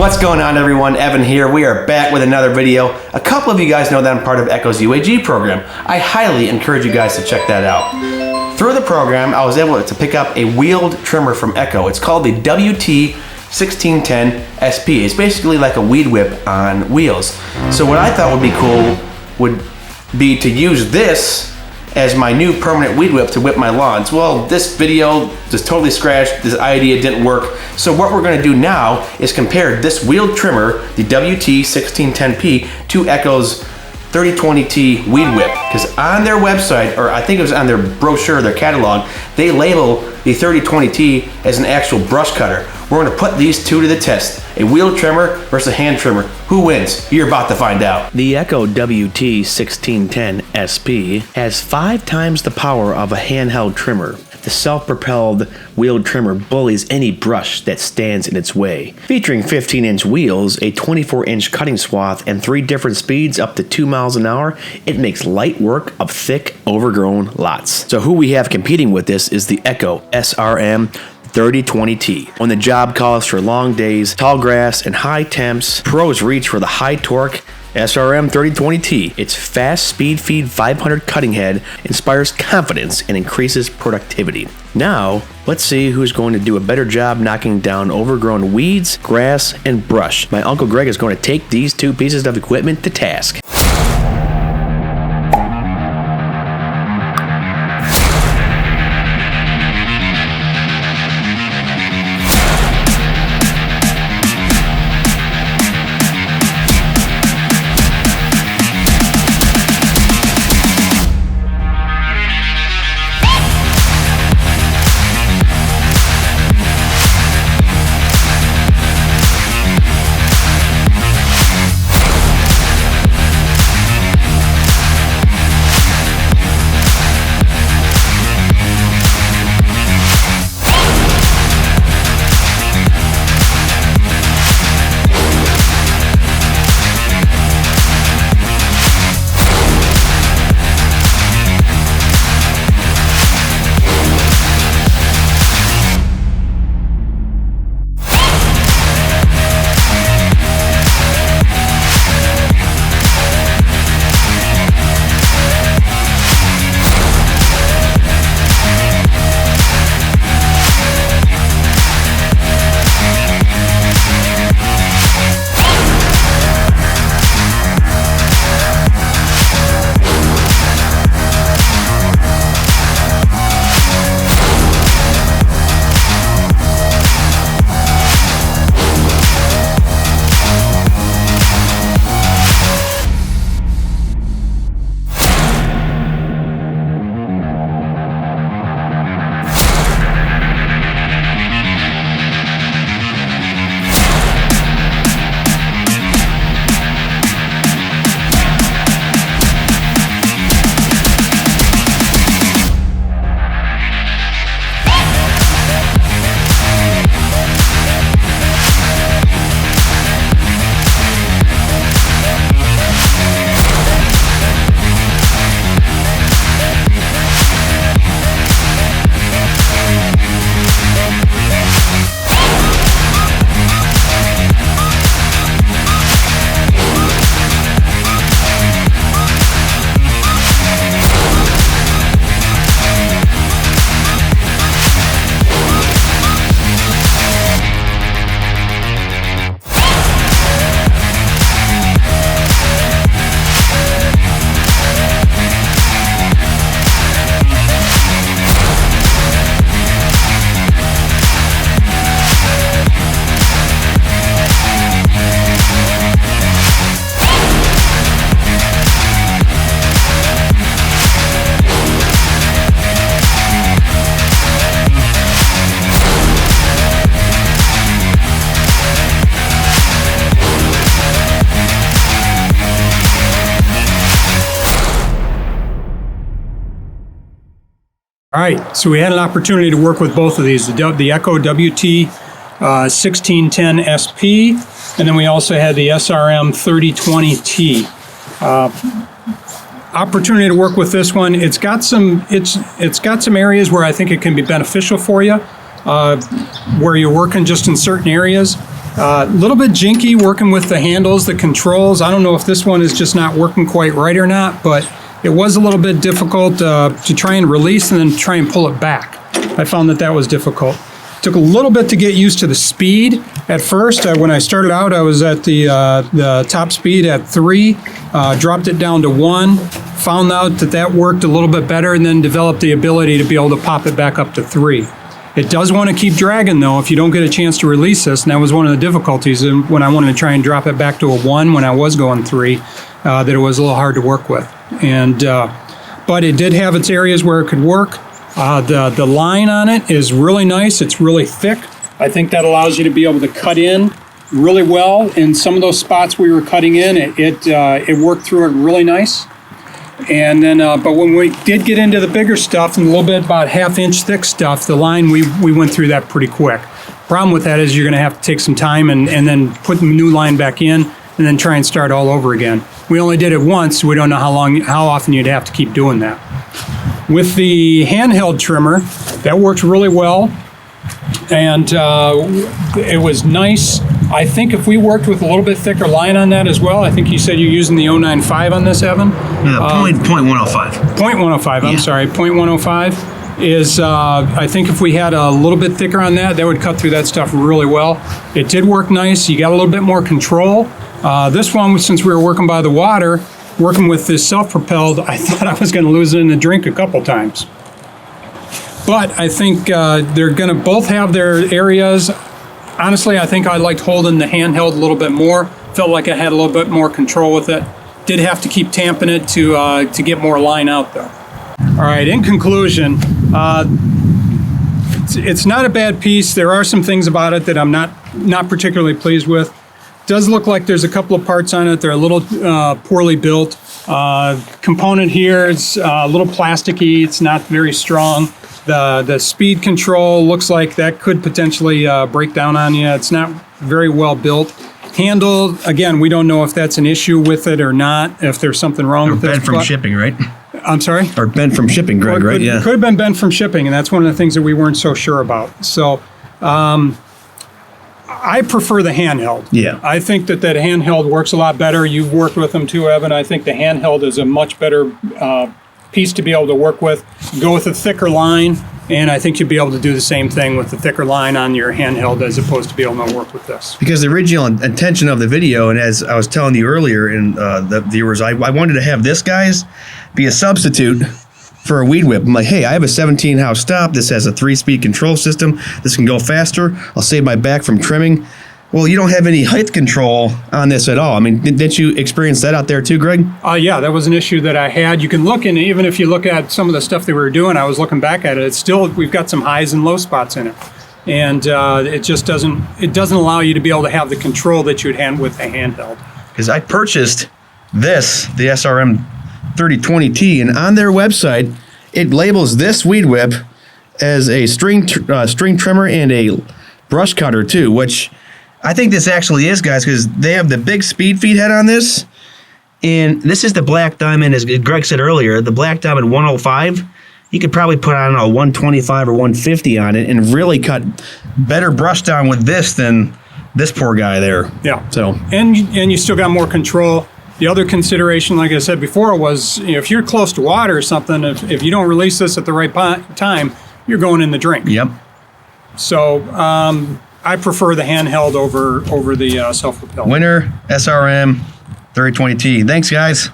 What's going on, everyone? Evan here. We are back with another video. A couple of you guys know that I'm part of Echo's UAG program. I highly encourage you guys to check that out. Through the program, I was able to pick up a wheeled trimmer from Echo. It's called the WT1610 SP. It's basically like a weed whip on wheels. So what I thought would be cool would be to use this as my new permanent weed whip to whip my lawns. Well, this video just totally scratched. This idea didn't work. So what we're gonna do now is compare this wheeled trimmer, the WT1610P, to Echo's 3020T weed whip. Because on their website, or I think it was on their brochure, their catalog, they label the 3020T as an actual brush cutter. We're gonna put these two to the test. A wheel trimmer versus a hand trimmer. Who wins? You're about to find out. The Echo WT1610 SP has 5 times the power of a handheld trimmer. The self-propelled wheeled trimmer bullies any brush that stands in its way. Featuring 15-inch wheels, a 24-inch cutting swath, and 3 different speeds up to 2 miles an hour, it makes light work of thick, overgrown lots. So who we have competing with this is the Echo SRM 3020T. When the job calls for long days, tall grass, and high temps, pros reach for the high torque SRM 3020T. Its fast speed feed 500 cutting head inspires confidence and increases productivity. Now, let's see who's going to do a better job knocking down overgrown weeds, grass, and brush. My Uncle Greg is going to take these two pieces of equipment to task. All right, so we had an opportunity to work with both of these, the Echo WT1610 SP, and then we also had the SRM 3020T. Opportunity to work with this one. It's got some areas where I think it can be beneficial for you, where you're working just in certain areas. A little bit jinky working with the handles, the controls. I don't know if this one is just not working quite right or not, but it was a little bit difficult to try and release and then try and pull it back. I found that was difficult. Took a little bit to get used to the speed at first. When I started out, I was at the top speed at 3, dropped it down to 1, found out that worked a little bit better, and then developed the ability to be able to pop it back up to 3. It does want to keep dragging though if you don't get a chance to release this, and that was one of the difficulties when I wanted to try and drop it back to a 1 when I was going 3, that it was a little hard to work with. And but it did have its areas where it could work. The line on it is really nice. It's really thick. I think that allows you to be able to cut in really well. In some of those spots we were cutting in, it worked through it really nice. And then, but when we did get into the bigger stuff and a little bit about 1/2 inch thick stuff, the line, we went through that pretty quick. Problem with that is you're going to have to take some time and then put the new line back in and then try and start all over again. We only did it once, so we don't know how often you'd have to keep doing that. With the handheld trimmer, that worked really well, and it was nice. I think if we worked with a little bit thicker line on that as well, I think you said you're using the 095 on this, Evan? Yeah, .105. 0.105, I'm sorry, 0.105 is, I think if we had a little bit thicker on that would cut through that stuff really well. It did work nice. You got a little bit more control. This one, since we were working by the water, working with this self-propelled, I thought I was going to lose it in the drink a couple times. But I think they're going to both have their areas. Honestly, I think I liked holding the handheld a little bit more. Felt like I had a little bit more control with it. Did have to keep tamping it to get more line out though. All right, in conclusion, it's not a bad piece. There are some things about it that I'm not particularly pleased with. Does look like there's a couple of parts on it. They're a little poorly built. Component here is a little plasticky. It's not very strong. The speed control looks like that could potentially break down on you. It's not very well built. Handle, again, we don't know if that's an issue with it or not, if there's something wrong with it. Bent from shipping, right? I'm sorry? Or bent from shipping, Greg, right? Yeah. Could have been bent from shipping, and that's one of the things that we weren't so sure about. So, I prefer the handheld. Yeah. I think that handheld works a lot better. You've worked with them too, Evan. I think the handheld is a much better piece to be able to work with. Go with a thicker line, and I think you'll be able to do the same thing with the thicker line on your handheld as opposed to be able to work with this. Because the original intention of the video, and as I was telling you earlier in the viewers, I wanted to have this, guys, be a substitute for a weed whip. I'm like, hey, I have a 17 house stop. This has a 3-speed control system. This can go faster. I'll save my back from trimming. Well, you don't have any height control on this at all. I mean, didn't you experience that out there too, Greg? Yeah, that was an issue that I had. You can look, and even if you look at some of the stuff that we were doing, I was looking back at it. It's still, we've got some highs and low spots in it, and it just doesn't allow you to be able to have the control that you'd have with a handheld. Because I purchased this, the SRM 3020T, and on their website, it labels this weed whip as a string trimmer and a brush cutter too, which I think this actually is, guys, because they have the big speed feed head on this, and this is the Black Diamond, as Greg said earlier, the Black Diamond 105. You could probably put on a 125 or 150 on it and really cut better brush down with this than this poor guy there. Yeah. So and you still got more control. The other consideration, like I said before, was if you're close to water or something, if you don't release this at the right time, you're going in the drink. Yep. So I prefer the handheld over the self-propelled. Winner SRM 3020T. Thanks, guys.